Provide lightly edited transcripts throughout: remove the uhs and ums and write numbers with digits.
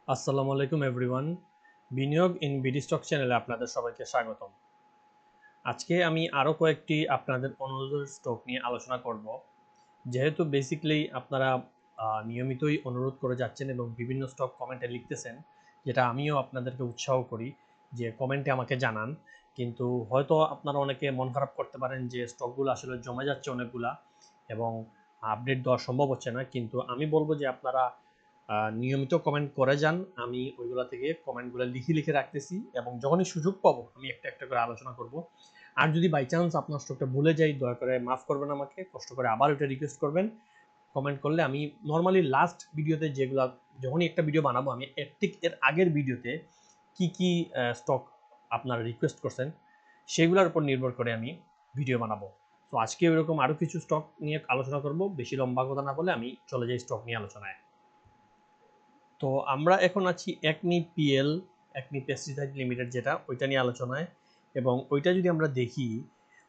আসসালামু আলাইকুম এভরিওয়ান। বিনিয়োগ ইন বিডি স্টক চ্যানেলে আপনাদের সবাইকে স্বাগতম। আজকে আমি আরও কয়েকটি আপনাদের অনুরোধের স্টক নিয়ে আলোচনা করব। যেহেতু বেসিক্যালি আপনারা নিয়মিতই অনুরোধ করে যাচ্ছেন এবং বিভিন্ন স্টক কমেন্টে লিখতেছেন, যেটা আমিও আপনাদেরকে উৎসাহ করি যে কমেন্টে আমাকে জানান। কিন্তু হয়তো আপনারা অনেকে মন খারাপ করতে পারেন যে স্টকগুলো আসলে জমে যাচ্ছে অনেকগুলা এবং আপডেট দেওয়া সম্ভব হচ্ছে না, কিন্তু আমি বলবো যে আপনারা নিয়মিত কমেন্ট করে যান। আমি ওইগুলো থেকে কমেন্টগুলো লিখে রাখতেছি এবং যখনই সুযোগ পাবো আমি একটা একটা করে আলোচনা করব। আর যদি বাই চান্স আপনার স্টকটা ভুলে যাই, দয়া করে মাফ করবেন, আমাকে কষ্ট করে আবার ওইটা রিকোয়েস্ট করবেন। কমেন্ট করলে আমি নর্মালি লাস্ট ভিডিওতে যেগুলো, যখনই একটা ভিডিও বানাবো আমি ঠিক এর আগের ভিডিওতে কি কি স্টক আপনারা রিকোয়েস্ট করছেন সেগুলোর উপর নির্ভর করে আমি ভিডিও বানাবো। তো আজকে এরকম আরও কিছু স্টক নিয়ে আলোচনা করব। বেশি লম্বা কথা না বলে আমি চলে যাই স্টক নিয়ে আলোচনায়। তো আমরা এখন আছি একনি পেস্টিসাইড লিমিটেড, যেটা ওইটা নিয়ে আলোচনায়। এবং ওইটা যদি আমরা দেখি,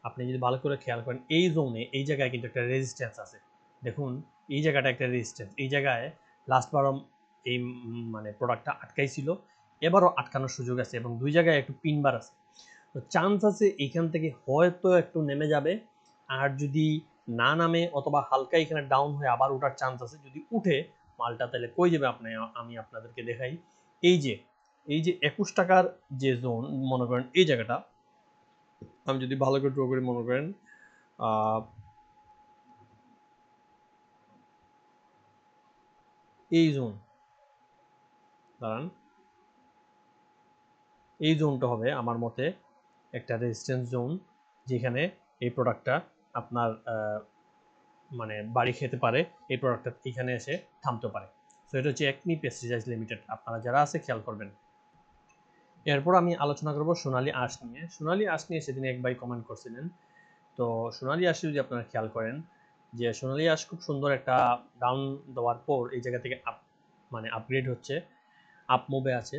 আপনি যদি ভালো করে খেয়াল করেন, এই জোনে এই জায়গায় কিন্তু একটা রেজিস্ট্যান্স আছে। দেখুন, এই জায়গাটা একটা রেজিস্ট্যান্স, এই জায়গায় লাস্টবারও এই মানে প্রোডাক্টটা আটকাইছিল, এবারও আটকানোর সুযোগ আছে এবং দুই জায়গায় একটু পিনবার আছে। তো চান্স আছে এইখান থেকে হয়তো একটু নেমে যাবে। আর যদি না নামে অথবা হালকা এখানে ডাউন হয়ে আবার ওঠার চান্স আছে। যদি উঠে মালটা তাহলে কই যাবে আপনি, আমি আপনাদেরকে দেখাই। এই যে এই যে 21 টাকার যে জোন, মনে করেন এই জায়গাটা আমি যদি ভালো করে ড্র করি, মনে করেন এই জোন, দাঁড়ান, এই জোনটা হবে আমার মতে একটা রেজিস্ট্যান্স জোন, যেখানে এই প্রোডাক্টটা আপনার মানে বাড়ি খেতে পারে, এই প্রোডাক্টটা এখানে এসে থামতে পারে। সো এটা হচ্ছে একনি পেস্টিসাইড লিমিটেড, আপনারা যারা আছে খেয়াল করবেন। এরপর আমি আলোচনা করব সোনালী আঁশ নিয়ে। সোনালী আঁশ নিয়ে সেদিন এক ভাই কমেন্ট করছিলেন। তো সোনালী আঁশ যদি আপনারা খেয়াল করেন, যে সোনালী আঁশ খুব সুন্দর একটা ডাউন দেওয়ার পর এই জায়গা থেকে মানে আপগ্রেড হচ্ছে, আপ মুভে আছে।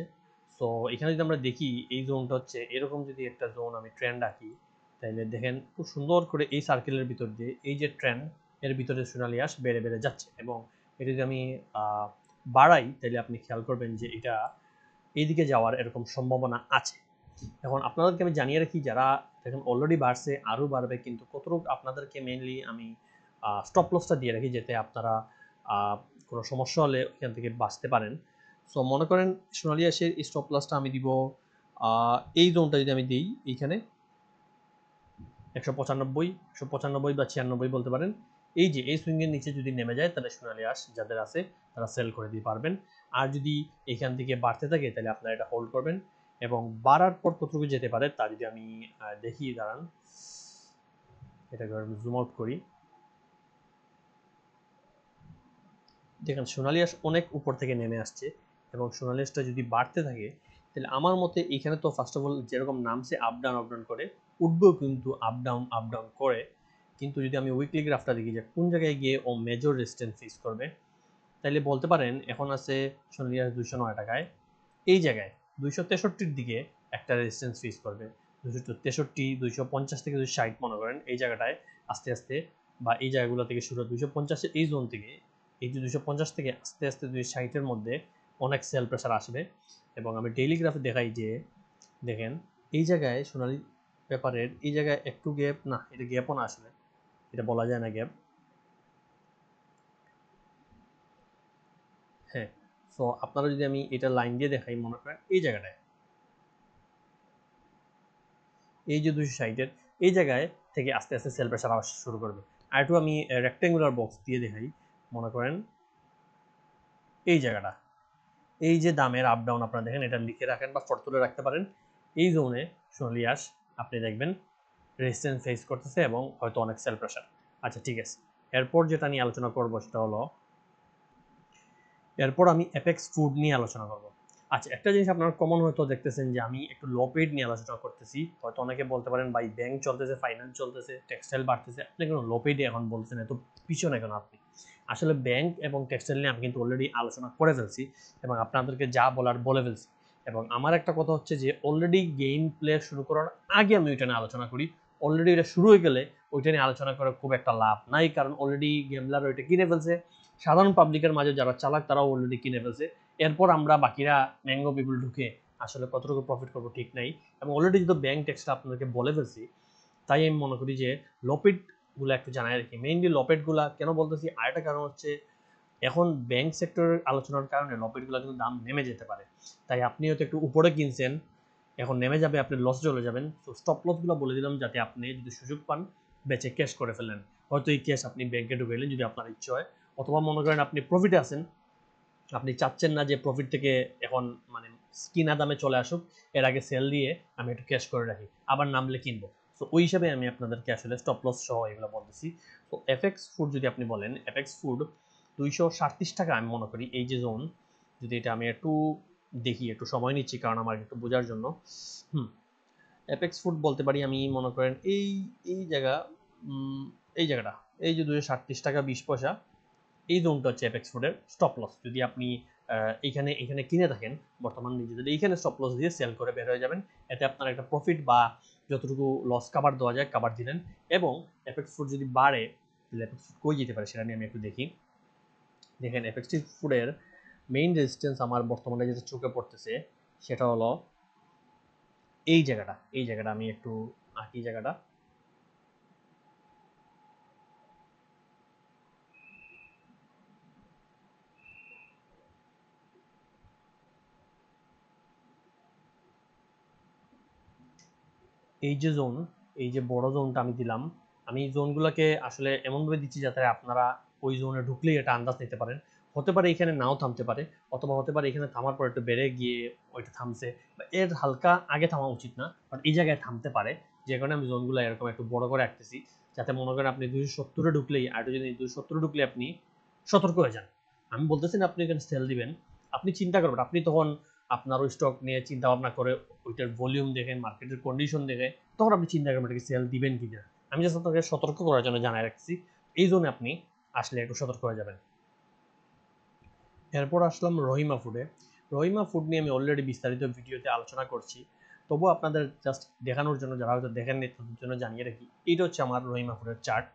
সো এখানে যদি আমরা দেখি, এই জোনটা হচ্ছে এরকম, যদি একটা জোন আমি ট্রেন্ড আঁকি, তাহলে দেখেন খুব সুন্দর করে এই সার্কেলের ভিতর দিয়ে এই যে ট্রেন্ড, এর ভিতরে সোনালী আঁশ বেড়ে বেড়ে যাচ্ছে। এবং এটা যদি আমি বাড়াই, তাহলে আপনি খেয়াল করবেন যে এটা এইদিকে যাওয়ার এরকম সম্ভাবনা আছে। এখন আপনাদেরকে আমি জানিয়ে রাখি, যারা দেখেন অলরেডি বাড়ছে, আরও বাড়বে, কিন্তু কতটুকু আপনাদেরকে মেইনলি আমি স্টপ লসটা দিয়ে রাখি, যাতে আপনারা কোনো সমস্যা হলে এখান থেকে বাঁচতে পারেন। সো মনে করেন সোনালী আঁশের স্টপ লসটা আমি দিব, এই জোনটা যদি আমি দিই এইখানে 195 বা 96 বলতে পারেন। এই যে এই সুইংয়ের নিচে যদি নেমে যায়, তাহলে সোনালী আঁশ যাদের আছে তারা সেল করে দিতে পারবেন। আর যদি এখান থেকে বাড়তে থাকে, তাহলে আপনারা এটা হোল্ড করবেন। এবং বাড়ার পর কতটুকু যেতে পারে তা যদি আমি দেখি, দাঁড়ান, এটাকে জুম আউট করি। দেখেন সোনালী আঁশ অনেক উপর থেকে নেমে আসছে, এবং সোনালী আঁশটা যদি বাড়তে থাকে, তাহলে আমার মতে এখানে তো ফার্স্ট অফ অল যেরকম নামছে আপ ডাউন করে, উঠবেও কিন্তু আপ ডাউন করে। কিন্তু যদি আমি উইকলি গ্রাফটা দেখি যে কোন জায়গায় গিয়ে ও মেজর রেজিস্ট্যান্স ফেস করবে, তাইলে বলতে পারেন এখন আছে সোনালী আঁশ 209 টাকায়, এই জায়গায় 263-র দিকে একটা রেজিস্ট্যান্স ফেস করবে। 263, 250 থেকে 260 মনে করেন এই জায়গাটায় আস্তে আস্তে, বা এই জায়গাগুলো থেকে শুরু 250-এর এই জোন থেকে, এই যে 250 থেকে আস্তে আস্তে 260-এর মধ্যে অনেক সেল প্রেশার আসবে। এবং আমি ডেইলি গ্রাফে দেখাই যে দেখেন এই জায়গায় সোনালী পেপারের এই জায়গায় একটু গ্যাপ, না এটা গ্যাপও না, আসলে এটা বলা যায় না গ্যাপ। হ্যাঁ, সো আপনারা যদি আমি এটা লাইন দিয়ে দেখাই, মনে করেন এই জায়গাটায়, এই যে 260-এর এই জায়গায় থেকে আস্তে আস্তে সেল প্রেশার আসা শুরু করবে। আর একটু আমি রেক্টেঙ্গুলার বক্স দিয়ে দেখাই, মনে করেন এই জায়গাটা, এই যে দামের আপ ডাউন আপনারা দেখেন, এটা লিখে রাখেন বা ফটো তুলে রাখতে পারেন। এই জোনে সোনালী আঁশ আপনি দেখবেন রেজিস্ট্যান্স ফেস করতেছে এবং হয়তো অনেক সেল প্রেশার। আচ্ছা ঠিক আছে, এরপর যেটা নিয়ে আলোচনা করবো সেটা হলো, এরপর আমি অ্যাপেক্স ফুড নিয়ে আলোচনা করব। আচ্ছা, একটা জিনিস আপনারা কমন হয়তো দেখতেছেন যে আমি একটু লো পেড নিয়ে আলোচনা করতেছি। হয়তো অনেকে বলতে পারেন ভাই ব্যাংক চলতেছে, ফাইন্যান্স চলতেছে, টেক্সটাইল বাড়তেছে, আপনি কেন লো পেডে এখন বলছেন, এত পিছনে কেন আপনি? আসলে ব্যাংক এবং টেক্সটাইল নিয়ে আমি কিন্তু অলরেডি আলোচনা করে ফেলছি এবং আপনাদেরকে যা বলার বলে ফেলছি। এবং আমার একটা কথা হচ্ছে যে অলরেডি গেম প্লে শুরু করার আগে আমি ওইটা নিয়ে আলোচনা করি। অলরেডি এটা শুরু হয়ে গেলে ওইটা নিয়ে আলোচনা করার খুব একটা লাভ নাই, কারণ অলরেডি গেমলার ওইটা কিনে ফেলছে। সাধারণ পাবলিকের মাঝে যারা চালাক তারাও অলরেডি কিনে ফেলছে। এরপর আমরা বাকিরা ম্যাঙ্গো পিপল ঢুকে আসলে কতটুকু প্রফিট করবো ঠিক নাই, এবং অলরেডি যদি ব্যাংক ট্যাক্সটা আপনাদেরকে বলে ফেলছি, তাই আমি মনে করি যে লপিটগুলো একটু জানাই রাখি। মেইনলি লপিটগুলা কেন বলতেছি, আরেকটা কারণ হচ্ছে এখন ব্যাংক সেক্টরের আলোচনার কারণে লপিটগুলো কিন্তু দাম নেমে যেতে পারে। তাই আপনি হয়তো একটু উপরে কিনছেন, এখন নেমে যাবে, আপনি লস চলে যাবেন। তো স্টপ লসগুলো বলে দিলাম যাতে আপনি যদি সুযোগ পান বেচে ক্যাশ করে ফেলেন। হয়তো এই ক্যাশ আপনি ব্যাংকে ঢুকাইলেন যদি আপনার ইচ্ছে হয়, অথবা মনে করেন আপনি প্রফিটে আছেন, আপনি চাচ্ছেন না যে প্রফিট থেকে এখন মানে কিনা দামে চলে আসুক, এর আগে সেল দিয়ে আমি একটু ক্যাশ করে রাখি, আবার নামলে কিনবো। তো ওই হিসাবে আমি আপনাদেরকে আসলে স্টপ লস সহ এগুলো বলতেছি। তো এফএক্স ফুড যদি আপনি বলেন, এফএক্স ফুড 237 টাকা আমি মনে করি এই যে জোন, যদি এটা আমি একটু দেখি, একটু সময় নিচ্ছি কারণ আমার একটু বোঝার জন্য। এপেক্স ফুড বলতে পারি আমি, মনে করেন এই এই জায়গা, এই জায়গাটা, এই যে 237 টাকা 20 পয়সা, এই জোনটা হচ্ছে এপেক্স ফুডের স্টপ লস। যদি আপনি এখানে এখানে কিনে থাকেন বর্তমান নিজেদের, এইখানে স্টপ লস দিয়ে সেল করে বের হয়ে যাবেন। এতে আপনার একটা প্রফিট বা যতটুকু লস কাভার দেওয়া যায় কাভার দিলেন। এবং এপেক্স ফুড যদি বাড়ে তাহলে এপেক্স ফুড কই যেতে পারে সেটা নিয়ে আমি একটু দেখি। দেখেন এপেক্স ফুডের মেইন রেজিস্ট্যান্স আমার বর্তমানে যেটা চোখে পড়তেছে সেটা হলো এই জায়গাটা, এই জায়গাটা আমি একটু আঁকি জায়গাটা। এই যে জোন, এই যে বড় জোনটা আমি দিলাম, আমি এই জোনগুলোকে আসলে এমনভাবে দিচ্ছি যাতে আপনারা ওই জোনে ঢুকলেই এটা আন্দাজ নিতে পারেন। হতে পারে এখানে নাও থামতে পারে, অথবা হতে পারে এখানে থামার পর একটু বেড়ে গিয়ে ওইটা থামছে, বা এর হালকা আগে থামা উচিত না, বাট এই জায়গায় থামতে পারে। যে কারণে আমি জোনগুলো এরকম একটু বড় করে রাখতেছি, যাতে মনে করেন আপনি 270-এ ঢুকলেই, আর যদি 270-এ ঢুকলে আপনি সতর্ক হয়ে যান। আমি বলতেছি না আপনি এখানে সেল দিবেন, আপনি চিন্তা করবেন, আপনি তখন আপনার ওই স্টক নিয়ে চিন্তা ভাবনা করে ওইটার ভলিউম দেখে, মার্কেটের কন্ডিশন দেখে তখন আপনি চিন্তা করবেন এটাকে সেল দিবেন কি না। আমি জাস্ট আপনাকে সতর্ক করার জন্য জানাই রাখছি, এই জন্য আপনি আসলে একটু সতর্ক হয়ে যাবেন। এরপর আসলাম রহিমা ফুডে। রহিমা ফুড নিয়ে আমি অলরেডি বিস্তারিত ভিডিওতে আলোচনা করছি, তবুও আপনাদের জাস্ট দেখানোর জন্য, যারা হয়তো দেখেননি তাদের জন্য জানিয়ে রাখি। এইটা হচ্ছে আমার রহিমা ফুডের চার্ট,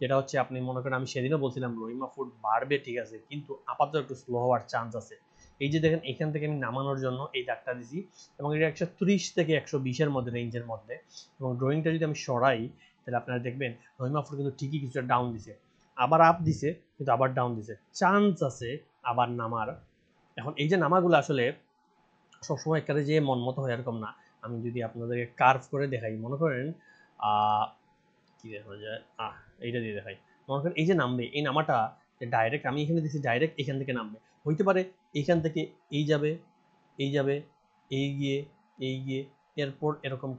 যেটা হচ্ছে আপনি মনে করেন আমি সেদিনও বলছিলাম রহিমা ফুড বাড়বে ঠিক আছে, কিন্তু আপাতত একটু স্লো হওয়ার চান্স আছে। এই যে দেখেন এখান থেকে আমি নামানোর জন্য এই দাগটা দিছি, এবং এটা 130 থেকে 120-এর মধ্যে, রেঞ্জের মধ্যে। এবং ড্রয়িংটা যদি আমি সরাই তাহলে আপনারা দেখবেন রহিমা ফুড কিন্তু ঠিকই কিছুটা ডাউন দিছে, আবার আপ দিছে, কিন্তু আবার ডাউন দিছে, চান্স আছে আবার নামার। এখন এই যে নামাগুলো আসলে সবসময় একেবারে যে মন মতো হয় এরকম না। আমি যদি আপনাদেরকে কার্ভ করে দেখাই, মনে করেন কি দেখা যায়, এইটা দিয়ে দেখাই। মনে করেন এই যে নামবে, এই নামাটা ডাইরেক্ট আমি এখানে দিচ্ছি, ডাইরেক্ট এখান থেকে নামবে, হইতে পারে এইখান থেকে এই যাবে, এই যাবে, এই গিয়ে, এই গিয়ে, এরপর এরকম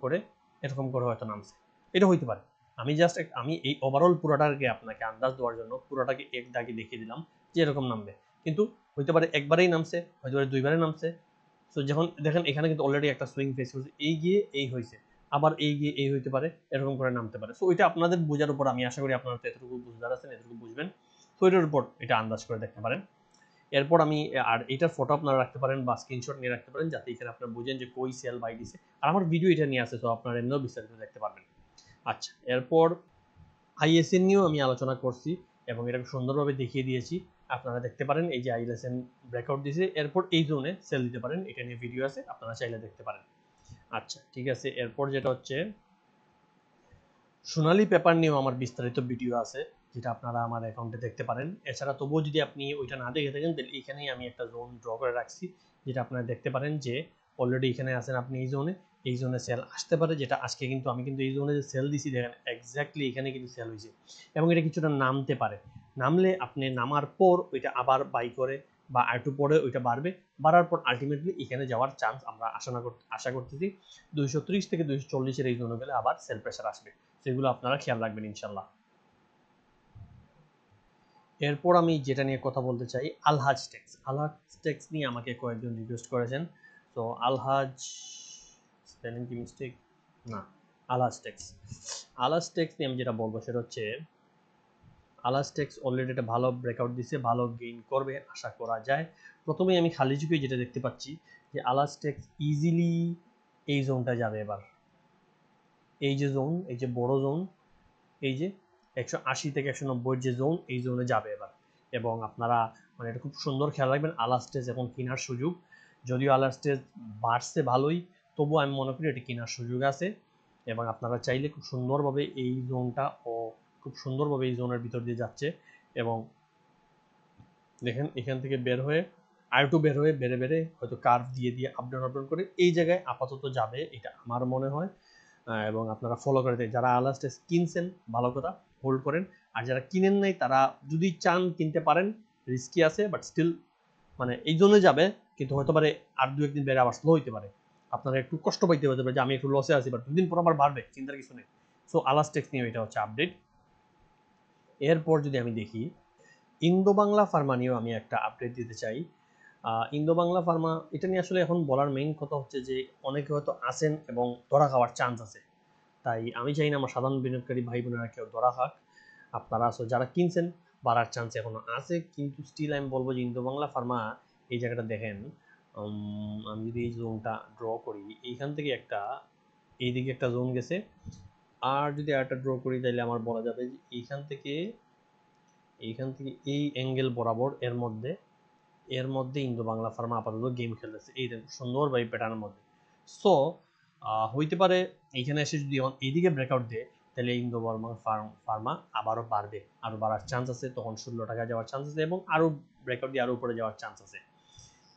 করে হয়তো নামছে, এটা হইতে পারে। আমি জাস্ট আমি এই ওভারঅল পুরোটাকে আপনাকে আন্দাজ দেওয়ার জন্য পুরোটাকে এক দাগে দেখিয়ে দিলাম যে এরকম নামবে, কিন্তু হইতে পারে একবারেই নামছে, হইতে পারে দুইবারে নামছে। তো যখন দেখেন এখানে কিন্তু অলরেডি একটা সুইং ফেস হয়েছে, এই গিয়ে এই হয়েছে, আবার এই গিয়ে এই হইতে পারে, এরকম করে নামতে পারে। সো ওইটা আপনাদের বোঝার উপর, আমি আশা করি আপনারা তো এতটুকু বুঝদার আছেন, এতটুকু বুঝবেন। তো এটার উপর এটা আন্দাজ করে দেখতে পারেন। এরপর আমি আর এটার ফটো আপনারা রাখতে পারেন বা স্ক্রিনশট নিয়ে রাখতে পারেন, যাতে এখানে আপনারা বুঝেন যে কই সেল বাই দিছে। আর আমার ভিডিও এটা নিয়ে আছে, তো আপনারা এমনিও বিস্তারিত দেখতে পারবেন। আচ্ছা, এরপর আইএসএন নিয়েও আমি আলোচনা করছি এবং এটাকে সুন্দরভাবে দেখিয়ে দিয়েছি। আপনারা দেখতে পারেন এই যে আইএসএন ব্রেকআউট দিয়েছে, এরপর এই জোনে সেল দিতে পারেন, এটা নিয়ে ভিডিও আছে, আপনারা চাইলে দেখতে পারেন। আচ্ছা ঠিক আছে, এরপর যেটা হচ্ছে সোনালী পেপার নিয়েও আমার বিস্তারিত ভিডিও আছে, যেটা আপনারা আমার অ্যাকাউন্টে দেখতে পারেন। এছাড়া তবুও যদি আপনি ওইটা না দেখে থাকেন তাহলে এখানেই আমি একটা জোন ড্র করে রাখছি, যেটা আপনারা দেখতে পারেন যে অলরেডি এখানে আছেন আপনি এই জোনে সেল আসতে পারে, যেটা আজকে কিন্তু আমি কিন্তু এই জোনে যে সেল দিছি দেখেন এক্স্যাক্টলি এখানে কিন্তু সেল হয়েছে, এবং এটা কিছুটা নামতে পারে। নামলে আপনি নামার পর ওইটা আবার বাই করে বা একটু পরে ওইটা বাড়বে, বাড়ার পর আলটিমেটলি এখানে যাওয়ার চান্স আমরা আশা করতেছি 230 থেকে 240-এর এই জোনে গেলে আবার সেল প্রেশার আসবে। সেগুলো আপনারা খেয়াল রাখবেন ইনশাল্লাহ। এরপর আমি যেটা নিয়ে কথা বলতে চাই, আলহাজ টেক্স। আলহাজ টেক্স নিয়ে আমাকে কয়েকজন রিকোয়েস্ট করেছেন। তো আলহাজ, স্পেলিং কি মিস্টেক, না, আলহাজ টেক্স। আলহাজ টেক্স নিয়ে আমি যেটা বলবো সেটা হচ্ছে আলহাজ টেক্স অলরেডি একটা ভালো ব্রেকআউট দিছে, ভালো গেইন করবে আশা করা যায়। প্রথমেই আমি খালি চোখে যেটা দেখতে পাচ্ছি যে আলহাজ টেক্স ইজিলি এই জোনটা যাবে এবার। এই যে জোন, এই যে বড় জোন, এই যে 180 থেকে 190 যে জোন, এই জোনে যাবে এবার। এবং আপনারা মানে এটা খুব সুন্দর খেয়াল রাখবেন। আলাস্টেজ এখন কেনার সুযোগ, যদিও আলাস্টেজ বাড়ছে ভালোই, তবু আমি মনে করি এটি কেনার সুযোগ আছে এবং আপনারা চাইলে খুব সুন্দরভাবে এই জোনটা খুব সুন্দরভাবে এই জোনের ভিতর দিয়ে যাচ্ছে এবং দেখেন এখান থেকে বের হয়ে আরেকটু বের হয়ে বেড়ে বেড়ে হয়তো কার্ভ দিয়ে দিয়ে আপ ডাউন করে এই জায়গায় আপাতত যাবে, এটা আমার মনে হয়। এবং আপনারা ফলো করে দেয়, যারা আলাস্টেজ কিনছেন ভালো কথা, হোল্ড করেন। আর যারা কিনেন নাই তারা যদি চান কিনতে পারেন, রিস্কি আছে বাট স্টিল মানে এই জন্য যাবে, কিন্তু হয়তো পারে আর 2-1 দিন বেড়ে আবার স্লো হইতে পারে, আপনারা একটু কষ্ট পাইতে হতে পারে যে আমি একটু লসে আছি, বাট 2 দিন পর আবার বাড়বে, চিন্তার কিছু নেই। সো আলাস্টেক্স নিয়ে এটা হচ্ছে আপডেট। এরপর যদি আমি দেখি ইন্দো বাংলা ফার্মা নিয়েও আমি একটা আপডেট দিতে চাই। ইন্দো বাংলা ফার্মা এটা নিয়ে আসলে এখন বলার মেইন কথা হচ্ছে যে অনেকে হয়তো আসেন এবং ধরা খাওয়ার চান্স আছে, তাই আমি চাই না আমার সাধারণ বিনিয়োগকারী ভাই বোনেরা কেউ ধরা খাক। আপনারা আসলে যারা কিনছেন বাড়ার চান্স এখনো আছে, কিন্তু স্টিল আমি বলবো যে ইন্দো বাংলা ফার্মা এই জায়গাটা দেখেন। আমি যদি এই জোনটা ড্র করি, এইখান থেকে একটা এইদিকে একটা জোন গেছে, আর যদি একটা ড্র করি তাহলে আমার বলা যাবে যে এইখান থেকে এই অ্যাঙ্গেল বরাবর এর মধ্যে ইন্দো বাংলা ফার্মা আপাতত গেম খেলতেছে এই সুন্দরভাবে প্যাটার্নের মধ্যে। সো হইতে পারে এইখানে এসে যদি এইদিকে ব্রেকআউট দেয় তাহলে ইন্দো বাংলা ফার্মা আবারও বাড়বে, আরও বাড়ার চান্স আছে, তখন 16 টাকা যাওয়ার চান্স আছে এবং আরও ব্রেকআউট দিয়ে আরও উপরে যাওয়ার চান্স আছে।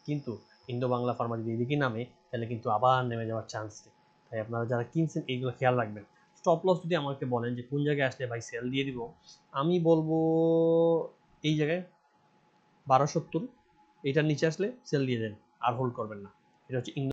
কিন্তু ইন্দো বাংলা ফার্মা যদি এদিকে নামে তাহলে কিন্তু আবার নেমে যাওয়ার চান্স নেই। তাই আপনারা যারা কিনছেন এইগুলো খেয়াল রাখবেন। স্টপ লস যদি আমাকে বলেন যে কোন জায়গায় আসলে ভাই সেল দিয়ে দিব, আমি বলবো এই জায়গায় 1270, এটার নিচে আসলে সেল দিয়ে দেন, আর হোল্ড করবেন না। এটা হচ্ছে